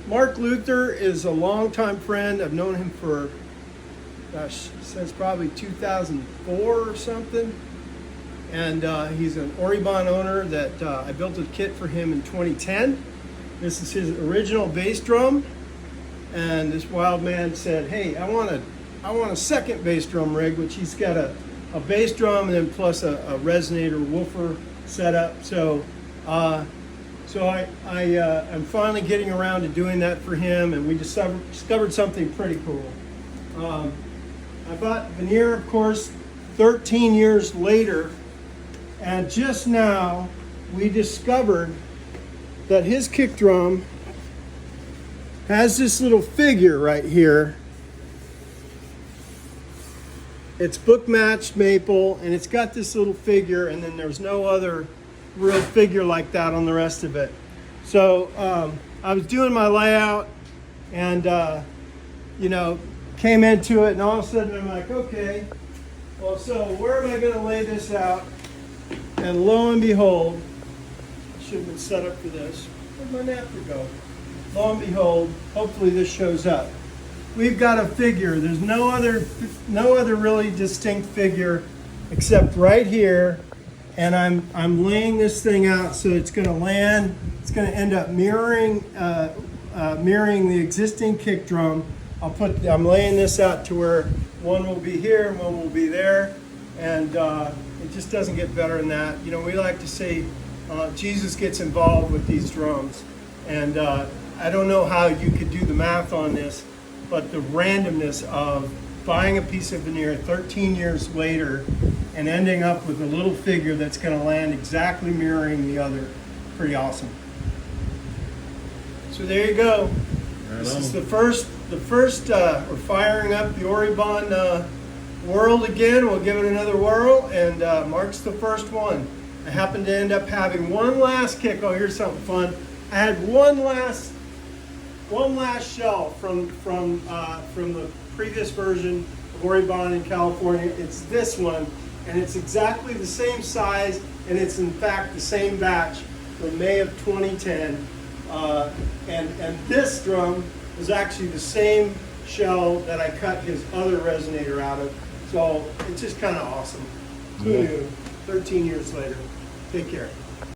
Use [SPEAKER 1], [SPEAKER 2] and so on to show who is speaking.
[SPEAKER 1] Mark Luther is a longtime friend. I've known him for, gosh, since probably 2004 or something. And he's an Orybon owner that I built a kit for him in 2010. This is his original bass drum. And this wild man said, hey, I want a second bass drum rig, which he's got a bass drum and then plus a resonator woofer setup. So I'm finally getting around to doing that for him, and we discovered something pretty cool. I bought veneer, of course, 13 years later, and just now we discovered that his kick drum has this little figure right here. It's book matched maple, and it's got this little figure, and then there's no other real figure like that on the rest of it. So I was doing my layout and came into it, and all of a sudden I'm like, okay, well, so where am I going to lay this out? And lo and behold, I should have been set up for this. Where'd my napkin go? Lo and behold, hopefully this shows up. We've got a figure. There's no other really distinct figure except right here. And I'm laying this thing out so it's going to land. It's going to end up mirroring the existing kick drum. I'm laying this out to where one will be here and one will be there, and it just doesn't get better than that. You know, we like to say Jesus gets involved with these drums, and I don't know how you could do the math on this, but the randomness of buying a piece of veneer 13 years later and ending up with a little figure that's going to land exactly mirroring the other, pretty awesome. So there you go.
[SPEAKER 2] Right
[SPEAKER 1] This
[SPEAKER 2] on.
[SPEAKER 1] is the first. We're firing up the Orybon world again. We'll give it another whirl, and Mark's the first one. I happened to end up having one last kick. Oh, here's something fun. I had one last shell from the previous version of Orybon in California. It's this one, and it's exactly the same size, and it's in fact the same batch from May of 2010. And this drum was actually the same shell that I cut his other resonator out of. So it's just kind of awesome. Who knew? 13 years later. Take care.